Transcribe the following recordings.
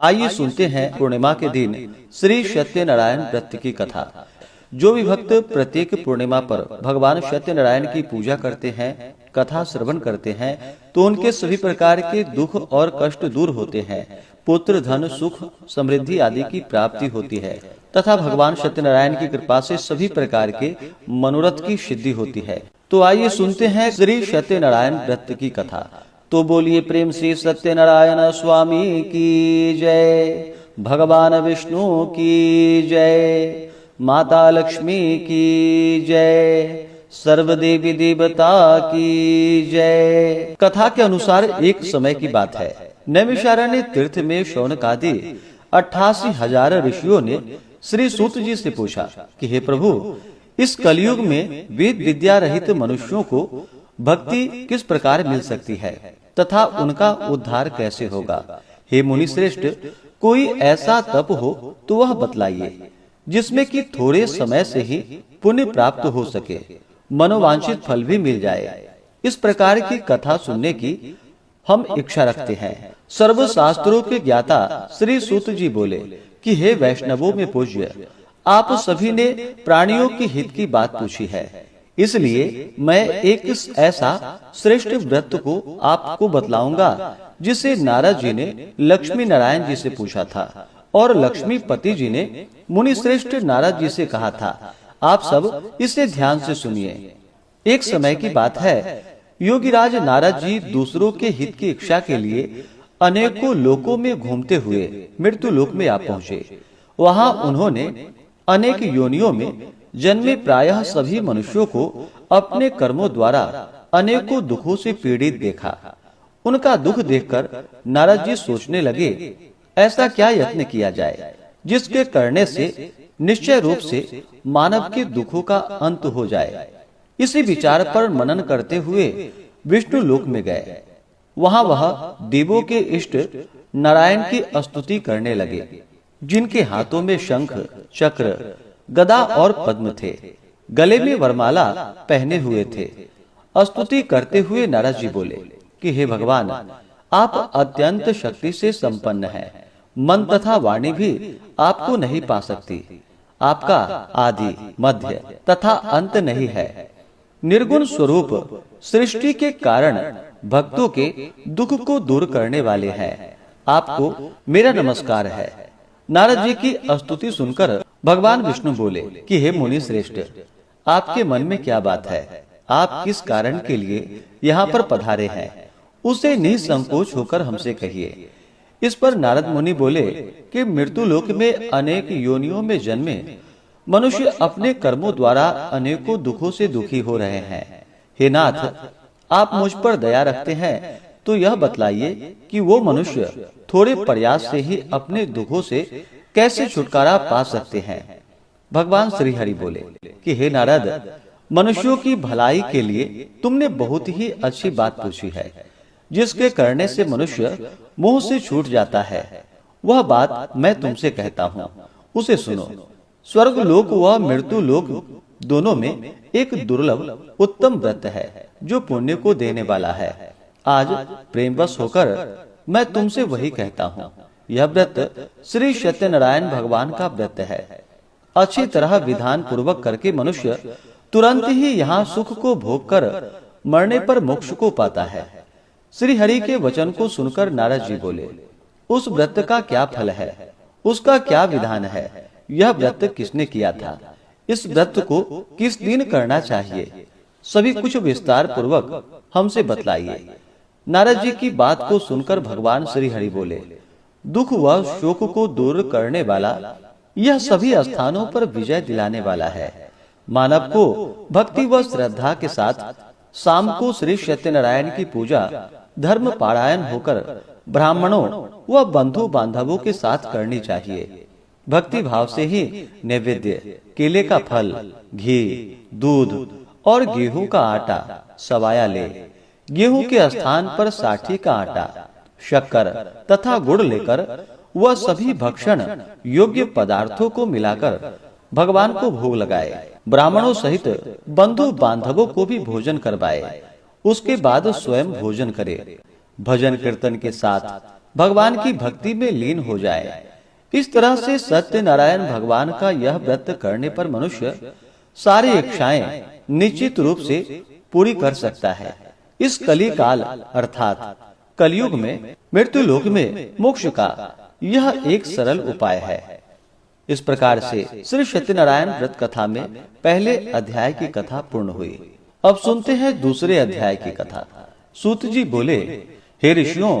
आइए सुनते हैं पूर्णिमा के दिन श्री सत्यनारायण व्रत की कथा। जो भी भक्त प्रत्येक पूर्णिमा पर भगवान सत्यनारायण की पूजा करते हैं, कथा श्रवण करते हैं, तो उनके सभी प्रकार के दुख और कष्ट दूर होते हैं। पुत्र, धन, सुख, समृद्धि आदि की प्राप्ति होती है तथा भगवान सत्यनारायण की कृपा से सभी प्रकार के मनोरथ की सिद्धि होती है। तो आइए सुनते हैं श्री सत्यनारायण व्रत की कथा। तो बोलिए प्रेम से सत्यनारायण स्वामी की जय, भगवान विष्णु की जय, माता लक्ष्मी की जय, सर्व देवी देवता की जय। कथा के अनुसार एक समय की बात है। नैमिषारण्य तीर्थ में शौनकादि 88,000 ऋषियों ने श्री सूत जी से पूछा कि हे प्रभु, इस कलयुग में वेद विद्या रहित मनुष्यों को भक्ति किस प्रकार मिल सकती है तथा उनका उद्धार कैसे होगा। हे मुनि श्रेष्ठ, कोई ऐसा तप हो तो वह बतलाइए जिसमें कि थोड़े समय से ही पुण्य प्राप्त हो सके, मनोवांछित फल भी मिल जाए। इस प्रकार की कथा सुनने की हम इच्छा रखते हैं। सर्व शास्त्रों के ज्ञाता श्री सूत जी बोले कि हे वैष्णवों में पूज्य, आप सभी ने प्राणियों के हित की बात पूछी है, इसलिए मैं एक ऐसा श्रेष्ठ व्रत को आपको बतलाऊंगा जिसे नारद जी ने लक्ष्मी नारायण जी से पूछा था और लक्ष्मीपति जी ने मुनि श्रेष्ठ नारद जी से कहा था। आप सब इसे ध्यान से सुनिए। एक समय की बात है, योगीराज नारद जी दूसरों के हित की इच्छा के लिए अनेकों लोकों में घूमते हुए मृत्यु लोक में आ पहुँचे। वहाँ उन्होंने अनेक योनियों में जन्मे प्रायः सभी मनुष्यों को अपने कर्मों द्वारा अनेकों दुखों से पीड़ित देखा। उनका दुख देखकर नारद जी सोचने लगे, ऐसा क्या यत्न किया जाए जिसके करने से निश्चय रूप से मानव के दुखों का अंत हो जाए। इसी विचार पर मनन करते हुए विष्णु लोक में गए। वहाँ वह देवों के इष्ट नारायण की स्तुति करने लगे, जिनके हाथों में शंख, चक्र, गदा और पद्म थे, गले में वरमाला पहने हुए थे। स्तुति करते हुए नारद जी बोले कि हे भगवान, आप अत्यंत शक्ति से संपन्न हैं। मन तथा वाणी भी आपको नहीं पा सकती। आपका आदि, मध्य तथा अंत नहीं है। निर्गुण स्वरूप सृष्टि के कारण भक्तों के दुख को दूर करने वाले हैं। आपको मेरा नमस्कार है। नारद जी की स्तुति सुनकर भगवान विष्णु बोले कि हे मुनि श्रेष्ठ, आपके मन में क्या बात है? आप किस कारण के लिए यहाँ पर पधारे हैं, उसे निसंकोच होकर हमसे कहिए। इस पर नारद मुनि बोले कि मृत्यु लोक में अनेक योनियों में जन्मे मनुष्य अपने कर्मों द्वारा अनेकों दुखों से दुखी हो रहे हैं। हे नाथ, आप मुझ पर दया रखते हैं तो यह बतलाइए कि वो मनुष्य थोड़े प्रयास से ही अपने दुखों से कैसे छुटकारा पा सकते हैं। भगवान श्री हरि बोले कि हे नारद, मनुष्यों की भलाई के लिए तुमने बहुत ही अच्छी बात पूछी है। जिसके करने से मनुष्य मोह से छूट जाता है, वह बात मैं तुमसे कहता हूँ, उसे सुनो। स्वर्ग लोक व मृत्यु लोक दोनों में एक दुर्लभ उत्तम व्रत है जो पुण्य को देने वाला है। आज प्रेमवश होकर मैं तुमसे वही कहता हूँ। यह व्रत श्री सत्यनारायण भगवान का व्रत है। अच्छी तरह विधान पूर्वक करके मनुष्य तुरंत ही यहाँ सुख को भोग कर मरने पर मोक्ष को पाता है। श्री हरि के वचन को सुनकर नारद जी बोले, उस व्रत का क्या फल है, उसका क्या विधान है, यह व्रत किसने किया था, इस व्रत को किस दिन करना चाहिए, सभी कुछ विस्तार पूर्वक हमसे बतलाइए। नारद जी की बात को सुनकर भगवान श्री हरि बोले, दुख व शोक को दूर करने वाला यह सभी स्थानों पर विजय दिलाने वाला है। मानव को भक्ति व श्रद्धा के साथ शाम को श्री सत्यनारायण की पूजा धर्म पारायण होकर ब्राह्मणों व बंधु बांधवों के साथ करनी चाहिए। भक्ति भाव से ही नैवेद्य, केले का फल, घी, दूध और गेहूं का आटा सवाया ले। गेहूं के स्थान पर साठी का आटा, शक्कर तथा गुड़ लेकर वह सभी भक्षण योग्य पदार्थों को मिलाकर भगवान को भोग लगाए। ब्राह्मणों सहित बंधु बांधवों को भी भोजन करवाए। उसके बाद स्वयं भोजन करे। भजन कीर्तन के साथ भगवान की भक्ति में लीन हो जाए। इस तरह से सत्यनारायण भगवान का यह व्रत करने पर मनुष्य सारी इच्छाएं निश्चित रूप से पूरी कर सकता है। इस कली काल अर्थात कलयुग में मृत्यु लोक में मोक्ष का यह एक सरल उपाय है। इस प्रकार से श्री सत्यनारायण व्रत कथा में पहले अध्याय की कथा पूर्ण हुई। अब सुनते हैं दूसरे अध्याय की कथा। सूत जी बोले, हे ऋषियों,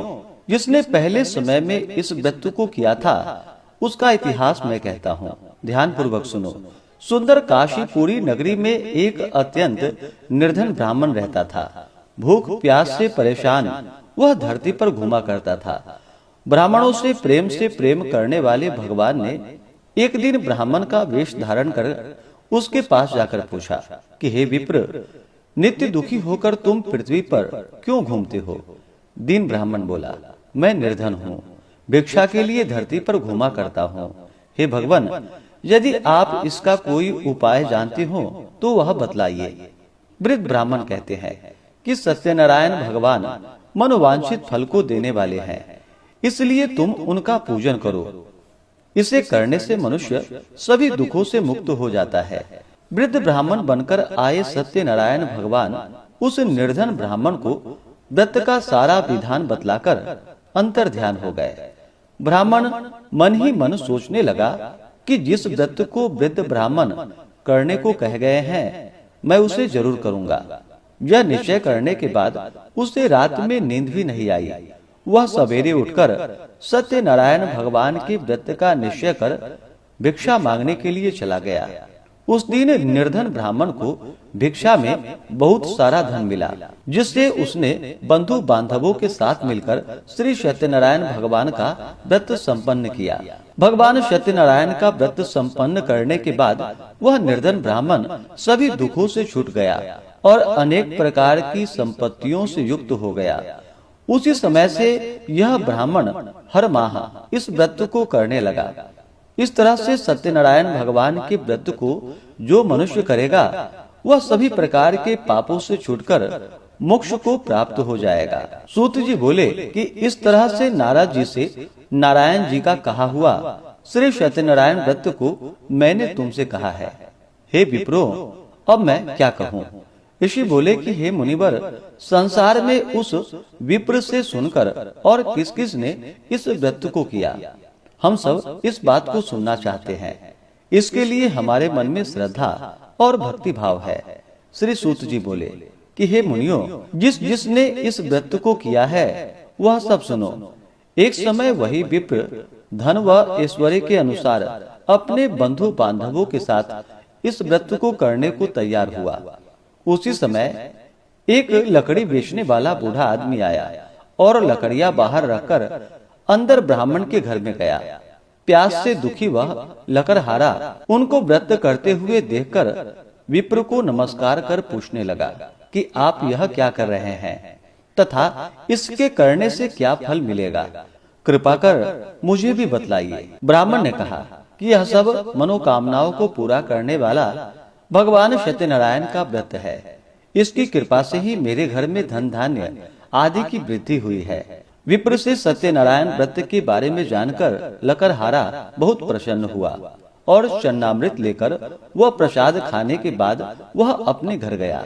जिसने पहले समय में इस व्रत को किया था उसका इतिहास मैं कहता हूँ, ध्यान पूर्वक सुनो। सुंदर काशीपुरी नगरी में एक अत्यंत निर्धन ब्राह्मण रहता था। भूख प्यास से परेशान वह धरती पर घूमा करता था। ब्राह्मणों से प्रेम करने वाले भगवान ने एक दिन ब्राह्मण का वेश धारण कर उसके पास जाकर पूछा कि हे विप्र, नित्य दुखी होकर तुम पृथ्वी पर क्यों घूमते हो? दीन ब्राह्मण बोला, मैं निर्धन हूँ, भिक्षा के लिए धरती पर घूमा करता हूँ। हे भगवान, यदि आप इसका कोई उपाय जानते हो तो वह बतलाइए। वृद्ध ब्राह्मण कहते हैं कि सत्यनारायण भगवान मनोवांछित फल को देने वाले हैं, इसलिए तुम उनका पूजन करो। इसे करने से मनुष्य सभी दुखों से मुक्त हो जाता है। वृद्ध ब्राह्मण बनकर आए सत्यनारायण भगवान उस निर्धन ब्राह्मण को व्रत का सारा विधान बतलाकर अंतर ध्यान हो गए। ब्राह्मण मन ही मन सोचने लगा कि जिस व्रत को वृद्ध ब्राह्मण करने को कह गए हैं मैं उसे जरूर करूंगा। यह निश्चय करने के बाद उसे रात में नींद भी नहीं आई। वह सवेरे उठकर सत्यनारायण भगवान के व्रत का निश्चय कर भिक्षा मांगने के लिए चला गया। उस दिन निर्धन ब्राह्मण को भिक्षा में बहुत सारा धन मिला, जिससे उसने बंधु बांधवों के साथ मिलकर श्री सत्यनारायण भगवान का व्रत संपन्न किया। भगवान सत्यनारायण का व्रत संपन्न करने के बाद वह निर्धन ब्राह्मण सभी दुखों से छूट गया और अनेक प्रकार की संपत्तियों से युक्त हो गया। उसी समय से यह ब्राह्मण हर माह इस व्रत को करने लगा। इस तरह से सत्यनारायण भगवान के व्रत को जो मनुष्य करेगा वह सभी प्रकार के पापों से छूटकर मोक्ष को प्राप्त हो जाएगा। सूत जी बोले कि इस तरह से नारद जी से नारायण जी का कहा हुआ श्री सत्यनारायण व्रत को मैंने तुमसे कहा है। हे विप्रो, अब मैं क्या कहूँ? ऋषि बोले कि हे मुनिवर, संसार में उस विप्र से सुनकर और किस किस ने इस व्रत को किया, हम सब इस बात को सुनना चाहते हैं। इसके लिए हमारे मन में श्रद्धा और भक्ति भाव है। श्री सूत जी बोले कि हे मुनियों, जिसने इस व्रत को किया है वह सब सुनो। एक समय वही विप्र धन व ऐश्वर्य के अनुसार अपने बंधु बांधवों के साथ इस व्रत को करने को तैयार हुआ। उसी समय एक लकड़ी बेचने वाला बूढ़ा आदमी आया और लकड़ियां बाहर रखकर अंदर ब्राह्मण के घर में गया। प्यास से दुखी वह लकड़हारा उनको व्रत करते हुए देखकर विप्र को नमस्कार कर पूछने लगा कि आप यह क्या कर रहे हैं तथा इसके करने से क्या फल मिलेगा, कृपा कर मुझे भी बतलाइए। ब्राह्मण ने कहा कि यह सब मनोकामनाओं को पूरा करने वाला भगवान सत्यनारायण का व्रत है। इसकी कृपा से ही मेरे घर में धन धान्य आदि की वृद्धि हुई है। विप्र से सत्यनारायण व्रत के बारे में जानकर लकड़हारा बहुत प्रसन्न हुआ और चन्नामृत लेकर वह प्रसाद खाने के बाद वह अपने घर गया।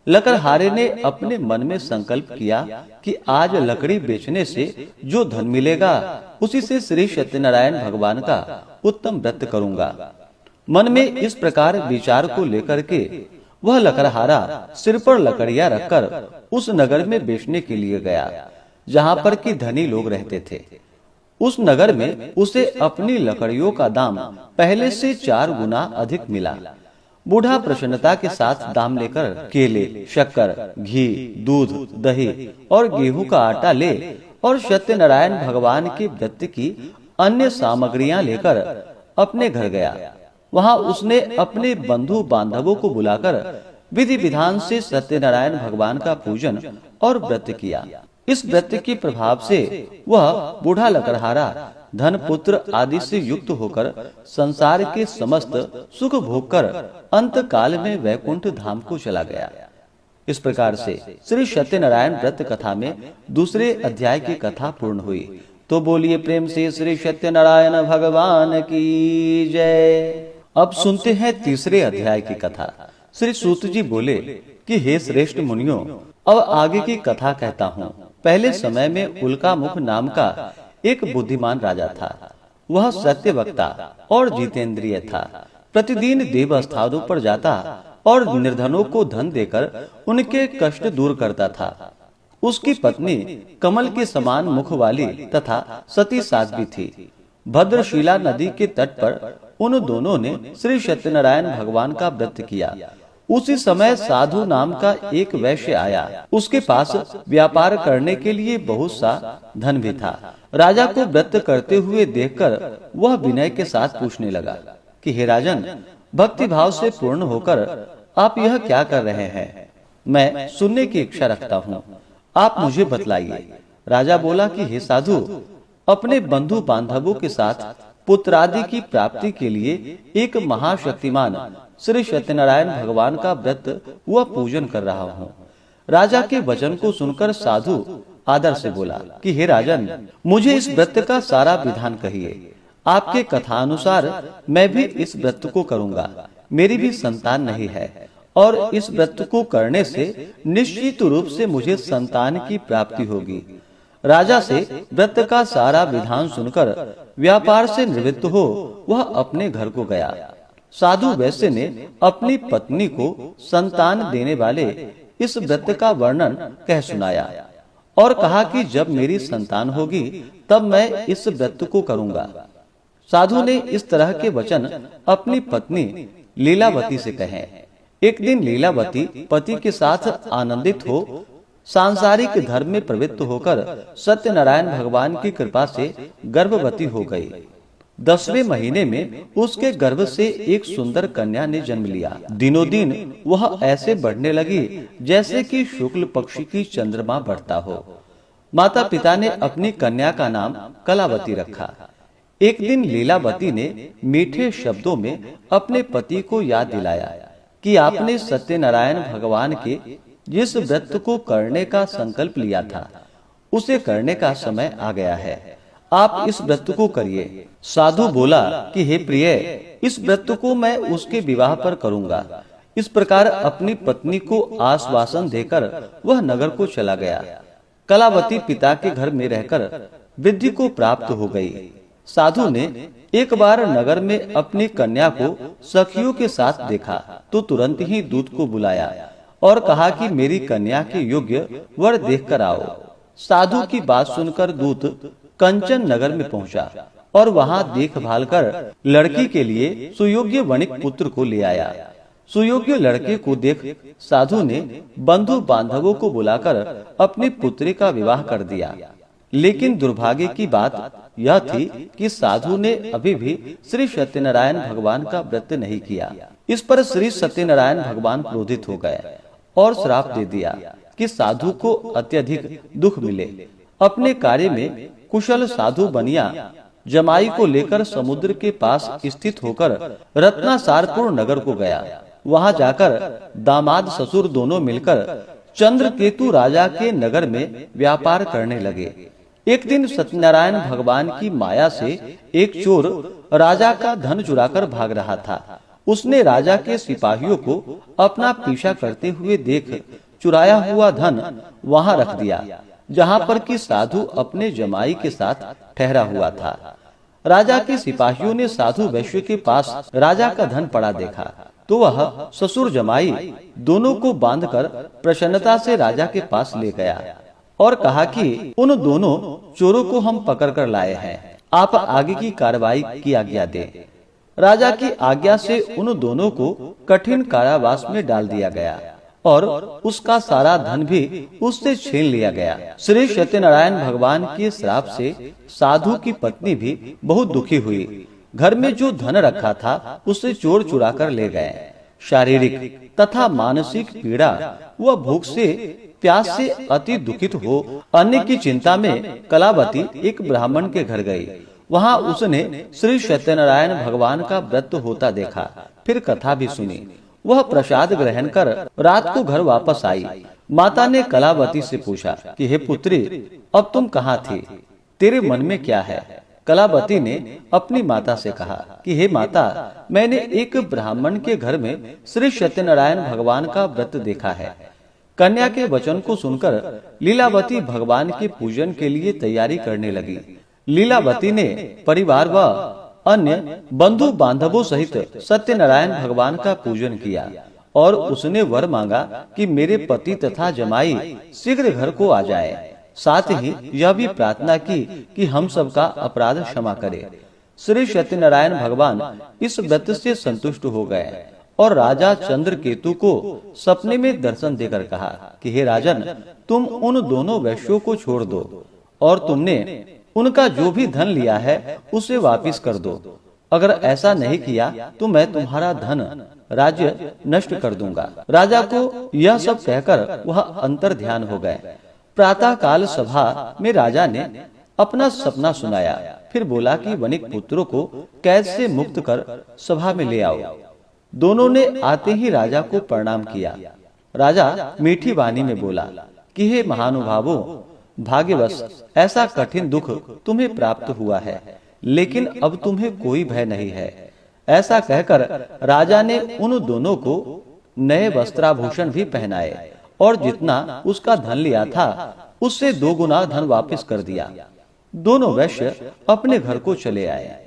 लकड़हारे ने अपने मन में संकल्प किया कि आज लकड़ी बेचने से जो धन मिलेगा उसी से श्री सत्यनारायण भगवान का उत्तम व्रत करूंगा। मन में इस प्रकार विचार को लेकर के वह लकड़हारा सिर पर लकड़ियां रखकर उस नगर में बेचने के लिए गया जहाँ पर कि धनी लोग रहते थे। उस नगर में उसे अपनी लकड़ियों का दाम पहले से 4 गुना अधिक मिला। बूढ़ा प्रसन्नता के साथ दाम लेकर केले, शक्कर, घी, दूध, दही और गेहूं का आटा ले और सत्यनारायण भगवान के व्रत की अन्य सामग्रियां लेकर अपने घर गया। वहां उसने अपने बंधु बांधवों को बुलाकर विधि विधान से सत्यनारायण भगवान का पूजन और व्रत किया। इस व्रत के प्रभाव से वह बूढ़ा लकड़हारा धन पुत्र आदि से युक्त होकर संसार के समस्त सुख भोग कर अंत काल में वैकुंठ धाम को चला गया। इस प्रकार से श्री सत्यनारायण व्रत कथा में दूसरे अध्याय की कथा पूर्ण हुई। तो बोलिए प्रेम से श्री सत्यनारायण भगवान की जय। अब सुनते हैं तीसरे अध्याय की कथा। श्री सूत जी बोले कि हे श्रेष्ठ मुनियों, अब आगे की कथा कहता हूँ। पहले समय में उल्कामुख नाम का एक बुद्धिमान राजा था। वह सत्य वक्ता और जितेंद्रिय था। प्रतिदिन देव स्थानों पर जाता और निर्धनों को धन देकर उनके कष्ट दूर करता था। उसकी पत्नी कमल के समान मुख वाली तथा सती साध्वी थी। भद्रशिला नदी के तट पर उन दोनों ने श्री सत्यनारायण भगवान का व्रत किया। उसी समय साधु नाम का एक वैश्य आया। उसके पास व्यापार करने के लिए बहुत सा धन भी था। राजा को व्रत करते हुए देखकर वह विनय के साथ पूछने लगा कि हे राजन, भक्ति भाव से पूर्ण होकर आप यह क्या कर रहे हैं? मैं सुनने की इच्छा रखता हूँ, आप मुझे बतलाइए। राजा बोला कि हे साधु, अपने बंधु बांधवों के साथ पुत्रादि की प्राप्ति के लिए एक महाशक्तिमान श्री सत्यनारायण भगवान का व्रत व पूजन कर रहा हूँ। राजा के वचन को सुनकर साधु आदर से बोला कि हे राजन, मुझे इस व्रत का सारा विधान कहिए। आपके कथानुसार मैं भी इस व्रत को करूँगा। मेरी भी संतान नहीं है और इस व्रत को करने से निश्चित रूप से मुझे संतान की प्राप्ति होगी। राजा से व्रत का सारा विधान सुनकर व्यापार से निवृत्त हो वह अपने घर को गया। साधु वैश्य ने अपनी पत्नी को संतान देने वाले इस व्रत का वर्णन कह सुनाया और कहा कि जब मेरी संतान होगी तब मैं इस व्रत को करूंगा। साधु ने इस तरह के वचन अपनी पत्नी लीलावती से कहे। एक दिन लीलावती पति के साथ आनंदित हो सांसारिक धर्म में प्रवृत्त होकर सत्यनारायण भगवान की कृपा से गर्भवती हो गई। 10वें महीने में उसके गर्भ से एक सुंदर कन्या ने जन्म लिया। दिनों दिन वह ऐसे बढ़ने लगी जैसे कि शुक्ल पक्ष की चंद्रमा बढ़ता हो। माता पिता ने अपनी कन्या का नाम कलावती रखा। एक दिन लीलावती ने मीठे शब्दों में अपने पति को याद दिलाया कि आपने सत्यनारायण भगवान के जिस व्रत को करने का संकल्प लिया था उसे करने का समय आ गया है। आप इस व्रत को करिए। साधु बोला कि हे प्रिय, इस व्रत को मैं उसके विवाह पर करूंगा। इस प्रकार अपनी पत्नी को आश्वासन देकर वह नगर को चला गया। कलावती पिता के घर में रहकर वृद्धि को प्राप्त हो गई। साधु ने एक बार नगर में अपनी कन्या को सखियों के साथ देखा तो तुरंत ही दूत को बुलाया और कहा कि मेरी कन्या के योग्य वर देखकर आओ। साधु की बात सुनकर दूत कंचन नगर में पहुंचा और वहां देखभाल कर लड़की के लिए सुयोग्य वणिक पुत्र को ले आया। सुयोग्य लड़के को देख साधु ने बंधु बांधवों को बुलाकर अपनी पुत्री का विवाह कर दिया। लेकिन दुर्भाग्य की बात यह थी कि साधु ने अभी भी श्री सत्यनारायण भगवान का व्रत नहीं किया। इस पर श्री सत्यनारायण भगवान क्रोधित हो गए और श्राप दे दिया कि साधु को अत्यधिक दुख मिले। अपने कार्य में कुशल साधु बनिया जमाई को लेकर समुद्र के पास स्थित होकर रत्नासारपुर नगर को गया। वहां जाकर दामाद ससुर दोनों मिलकर चंद्रकेतु राजा के नगर में व्यापार करने लगे। एक दिन सत्यनारायण भगवान की माया से एक चोर राजा का धन चुराकर भाग रहा था। उसने राजा के सिपाहियों को अपना पीछा करते हुए देख चुराया हुआ धन वहां रख दिया जहां पर कि साधु अपने जमाई के साथ ठहरा हुआ था। राजा के सिपाहियों ने साधु वैश्य के पास राजा का धन पड़ा देखा तो वह ससुर जमाई दोनों को बांधकर प्रसन्नता से राजा के पास ले गया और कहा कि उन दोनों चोरों को हम पकड़ कर लाए हैं, आप आगे की कार्रवाई की आज्ञा दें। राजा की आज्ञा से उन दोनों को कठिन कारावास में डाल दिया गया और उसका सारा धन भी उससे छीन लिया गया। श्री सत्यनारायण भगवान के श्राप से साधु की पत्नी भी बहुत दुखी हुई। घर में जो धन रखा था उसे चोर चुरा कर ले गए। शारीरिक तथा मानसिक पीड़ा व भूख से प्यास से अति दुखित हो अन्न की चिंता में कलावती एक ब्राह्मण के घर गई। वहां उसने श्री सत्यनारायण भगवान का व्रत होता देखा, फिर कथा भी सुनी। वह प्रसाद ग्रहण कर रात को घर वापस आई। माता ने कलावती से पूछा कि हे पुत्री, अब तुम कहाँ थी? तेरे मन में क्या है? कलावती ने अपनी माता से कहा कि हे माता, मैंने एक ब्राह्मण के घर में श्री सत्यनारायण भगवान का व्रत देखा है। कन्या के वचन को सुनकर लीलावती भगवान के पूजन के लिए तैयारी करने लगी। लीलावती ने परिवार व अन्य बंधु बांधवों सहित सत्यनारायण भगवान का पूजन किया और उसने वर मांगा कि मेरे पति तथा जमाई शीघ्र घर को आ जाए। साथ ही यह भी प्रार्थना की कि हम सबका अपराध क्षमा करे। श्री सत्यनारायण भगवान इस व्रत से संतुष्ट हो गए और राजा चंद्रकेतु को सपने में दर्शन देकर कहा कि हे राजन, तुम उन दोनों वैश्यों को छोड़ दो और तुमने उनका जो भी धन लिया है उसे वापस कर दो। अगर ऐसा नहीं किया तो मैं तुम्हारा धन राज्य नष्ट कर दूंगा। राजा को यह सब कहकर वह अंतर ध्यान हो गए। प्रातः काल सभा में राजा ने अपना सपना सुनाया, फिर बोला कि वणिक पुत्रों को कैद से मुक्त कर सभा में ले आओ। दोनों ने आते ही राजा को प्रणाम किया। राजा मीठी वाणी में बोला कि हे महानुभावों, भाग्यवश ऐसा कठिन दुख तुम्हें प्राप्त हुआ है, लेकिन अब तुम्हें कोई भय नहीं है। ऐसा कहकर राजा ने उन दोनों को नए वस्त्राभूषण भी पहनाए और जितना उसका धन लिया था उससे 2 गुना धन वापस कर दिया। दोनों वैश्य अपने घर को चले आए।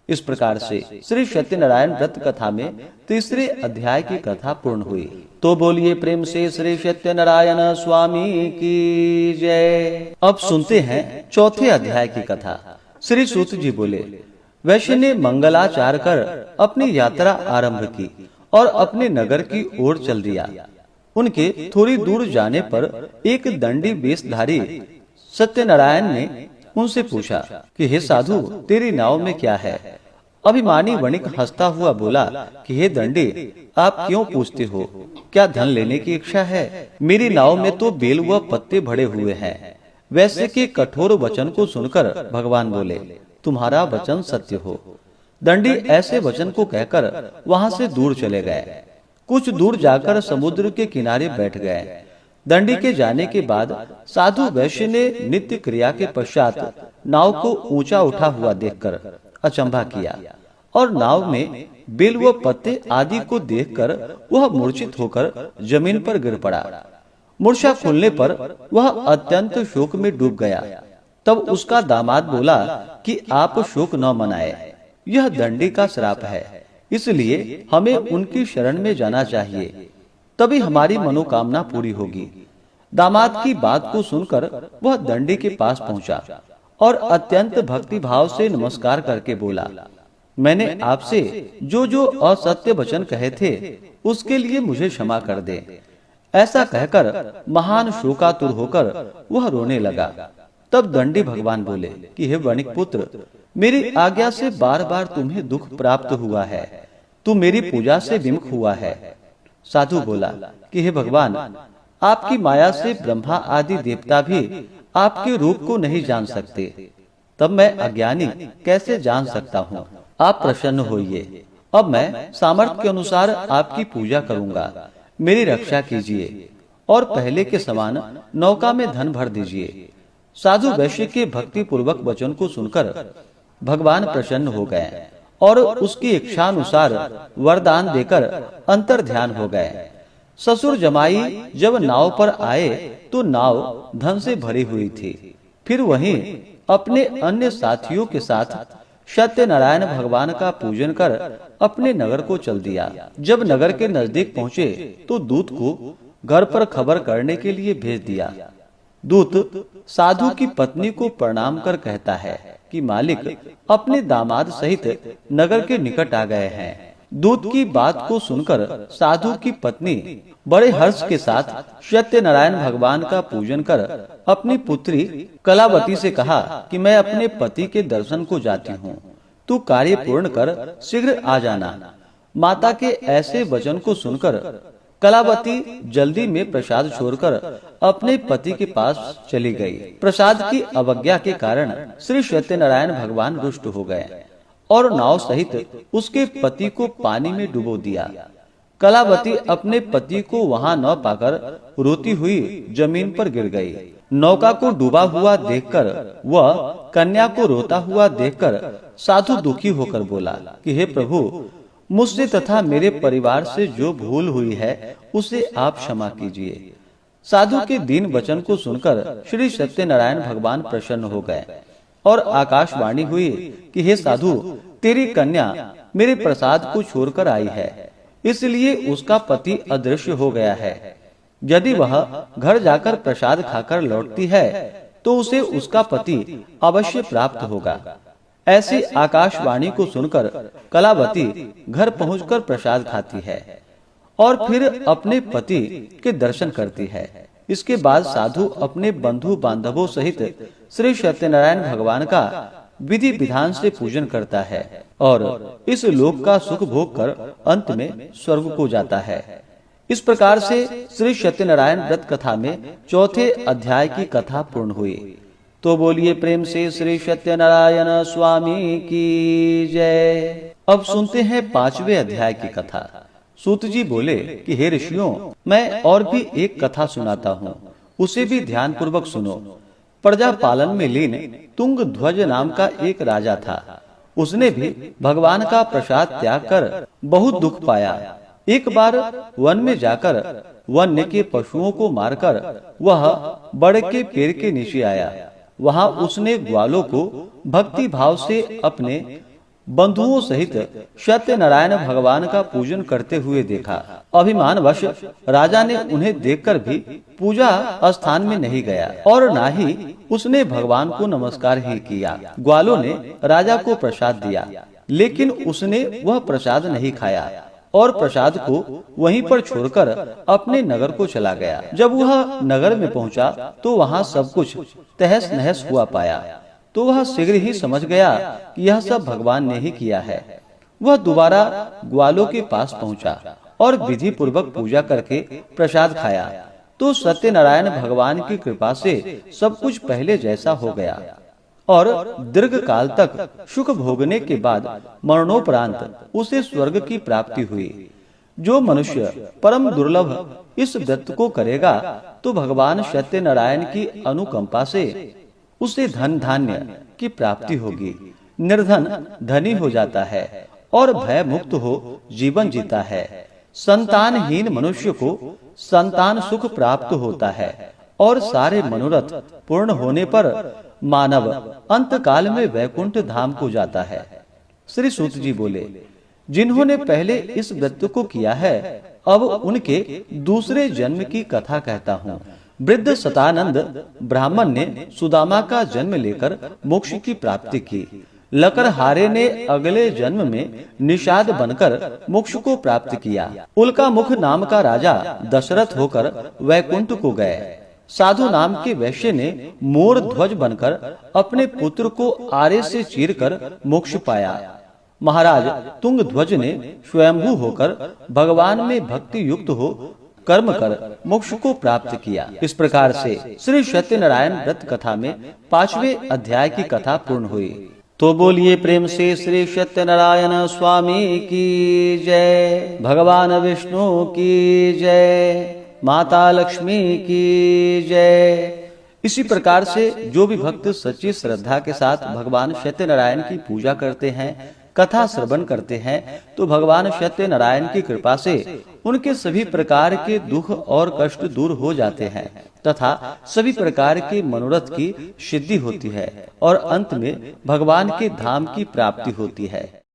इस प्रकार से श्री सत्यनारायण व्रत कथा में तीसरे अध्याय की कथा पूर्ण हुई। तो बोलिए प्रेम से श्री सत्यनारायण स्वामी की जय। अब सुनते हैं चौथे अध्याय की कथा। श्री सूत जी बोले, वैश्य ने मंगलाचार कर अपनी यात्रा आरंभ की और अपने नगर की ओर चल दिया। उनके थोड़ी दूर जाने पर एक दंडी वेशधारी सत्यनारायण ने उनसे पूछा कि हे साधु, तेरी नाव में क्या है? अभिमानी वणिक हंसता हुआ बोला कि हे दंडी, आप क्यों पूछते हो? क्या धन लेने की इच्छा है? मेरी नाव में तो बेल व पत्ते भरे हुए हैं। वैश्य के कठोर वचन को सुनकर भगवान बोले, तुम्हारा वचन सत्य हो। दंडी ऐसे वचन को कहकर वहां से दूर चले गए। कुछ दूर जाकर समुद्र के किनारे बैठ गए। दंडी के जाने के बाद साधु वैश्य ने नित्य क्रिया के पश्चात नाव को ऊंचा उठा हुआ देखकर अचंभा किया और नाव में बेल व पत्ते आदि को देखकर वह मूर्छित होकर जमीन पर गिर पड़ा। मूर्छा खुलने पर वह अत्यंत शोक में डूब गया। तब उसका दामाद बोला कि आप शोक न मनाए, यह दंडी का श्राप है, इसलिए हमें उनकी शरण में जाना चाहिए, तभी हमारी मनोकामना पूरी होगी। दामाद की बात को सुनकर वह दंडी के पास पहुंचा और अत्यंत भक्ति भाव से नमस्कार करके बोला, मैंने आपसे जो जो असत्य वचन कहे थे उसके लिए मुझे क्षमा कर दे। ऐसा कहकर महान शोकातुर होकर वह रोने लगा। तब दंडी भगवान बोले कि हे वणिक पुत्र, मेरी आज्ञा से बार बार तुम्हें दुख प्राप्त हुआ है, तू मेरी पूजा से विमुख हुआ है। साधु बोला कि हे भगवान, आपकी माया से ब्रह्मा आदि देवता भी आपके रूप को नहीं जान सकते, तब मैं अज्ञानी कैसे जान सकता हूँ? आप प्रसन्न होइए। अब मैं सामर्थ्य के अनुसार आपकी पूजा करूंगा, मेरी रक्षा कीजिए और पहले के समान नौका में धन भर दीजिए। साधु वैश्य के भक्ति पूर्वक वचन को सुनकर भगवान प्रसन्न हो गए और उसकी इच्छानुसार वरदान देकर अंतर ध्यान हो गए। ससुर जमाई जब नाव पर आए तो नाव धन से भरी हुई थी। फिर वहीं अपने अन्य साथियों के साथ सत्यनारायण भगवान का पूजन कर अपने नगर को चल दिया। जब नगर के नजदीक पहुँचे तो दूत को घर पर खबर करने के लिए भेज दिया। दूत साधु की पत्नी को प्रणाम कर कहता है कि मालिक अपने दामाद सहित नगर के निकट आ गए हैं। दूत की बात को सुनकर साधु की पत्नी बड़े हर्ष के साथ सत्यनारायण भगवान का पूजन कर अपनी पुत्री कलावती से कहा कि मैं अपने पति के दर्शन को जाती हूँ, तू कार्य पूर्ण कर शीघ्र आ जाना। माता के ऐसे वचन को सुनकर कलावती जल्दी में प्रसाद छोड़कर अपने पति के पास चली गई। प्रसाद की अवज्ञा के कारण श्री सत्यनारायण भगवान रुष्ट हो गए और नाव सहित उसके पति को पानी में डुबो दिया। कलावती अपने पति को वहां न पाकर रोती हुई जमीन पर गिर गई। नौका को डूबा हुआ देखकर वह कन्या को रोता हुआ देखकर साधु दुखी होकर बोला कि हे प्रभु, मुझसे तथा मेरे परिवार से जो भूल हुई है उसे आप क्षमा कीजिए। साधु के दीन वचन को सुनकर श्री सत्यनारायण भगवान प्रसन्न हो गए और आकाशवाणी हुई कि हे साधु, तेरी कन्या मेरे प्रसाद को छोड़कर आई है, इसलिए उसका पति अदृश्य हो गया है। यदि वह घर जाकर प्रसाद खाकर लौटती है तो उसे उसका पति अवश्य प्राप्त होगा। ऐसी आकाशवाणी को सुनकर कलावती घर पहुंचकर प्रसाद खाती है और फिर अपने पति के दर्शन करती है। इसके बाद साधु अपने बंधु बांधवों सहित श्री सत्यनारायण भगवान का विधि विधान से पूजन करता है और इस लोक का सुख भोग कर अंत में स्वर्ग को जाता है। इस प्रकार से श्री सत्यनारायण व्रत कथा में चौथे अध्याय की कथा पूर्ण हुई। तो बोलिए प्रेम से श्री सत्यनारायण स्वामी की जय। अब सुनते हैं 5वें अध्याय की कथा। सूत जी बोले कि हे ऋषियों, मैं और भी एक कथा सुनाता हूँ, उसे भी ध्यान पूर्वक सुनो। प्रजा पालन में लीन तुंग ध्वज नाम का एक राजा था। उसने भी भगवान का प्रसाद त्याग कर बहुत दुख पाया। एक बार वन में जाकर वन्य के पशुओं को मारकर वह बड़ के पेड़ के नीचे आया। वहां उसने ग्वालों को भक्ति भाव से अपने बंधुओं सहित सत्यनारायण भगवान का पूजन करते हुए देखा। अभिमानवश राजा ने उन्हें देखकर भी पूजा स्थान में नहीं गया और न ही उसने भगवान को नमस्कार ही किया। ग्वालों ने राजा को प्रसाद दिया, लेकिन उसने वह प्रसाद नहीं खाया और प्रसाद को वहीं पर छोड़कर अपने नगर को चला गया। जब वह नगर में पहुंचा तो वहां सब कुछ तहस नहस हुआ पाया, तो वह शीघ्र ही समझ गया कि यह सब भगवान ने ही किया है। वह दोबारा ग्वालों के पास पहुंचा और विधि पूर्वक पूजा करके प्रसाद खाया तो सत्यनारायण भगवान की कृपा से सब कुछ पहले जैसा हो गया और दीर्घ काल तक सुख भोगने के बाद मरणोपरांत उसे स्वर्ग की प्राप्ति हुई। जो मनुष्य परम दुर्लभ इस व्रत को करेगा तो भगवान सत्यनारायण की अनुकंपा से उसे धन धान्य की प्राप्ति होगी। निर्धन धनी हो जाता है और भय मुक्त हो जीवन जीता है। संतानहीन मनुष्य को संतान सुख प्राप्त होता है और सारे मनोरथ पूर्ण होने पर मानव अंत काल में वैकुंठ धाम को जाता है। श्री सूत जी बोले, जिन्होंने पहले इस व्रत को किया है अब उनके दूसरे जन्म की कथा कहता हूँ। वृद्ध सतानंद ब्राह्मण ने सुदामा का जन्म लेकर मोक्ष की प्राप्ति की। लकड़हारे ने अगले जन्म में निषाद बनकर मोक्ष को प्राप्त किया। उल्का मुख नाम का राजा दशरथ होकर वैकुंठ को गए। साधु नाम के वैश्य ने मोर ध्वज बनकर अपने पुत्र को आरे से चीरकर मोक्ष पाया। महाराज तुंग ध्वज ने स्वयंभू होकर भगवान में भक्ति युक्त हो कर्म कर मोक्ष को प्राप्त किया। इस प्रकार से श्री सत्यनारायण व्रत कथा में 5वें अध्याय की कथा पूर्ण हुई। तो बोलिए प्रेम से श्री सत्यनारायण स्वामी की जय। भगवान विष्णु की जय। माता लक्ष्मी की जय। इसी प्रकार से जो भी भक्त सच्ची श्रद्धा के साथ भगवान सत्यनारायण की पूजा करते हैं, कथा श्रवण करते हैं, तो भगवान सत्यनारायण की कृपा से उनके सभी प्रकार के दुख और कष्ट दूर हो जाते हैं तथा सभी प्रकार के मनोरथ की सिद्धि होती है और अंत में भगवान के धाम की प्राप्ति होती है।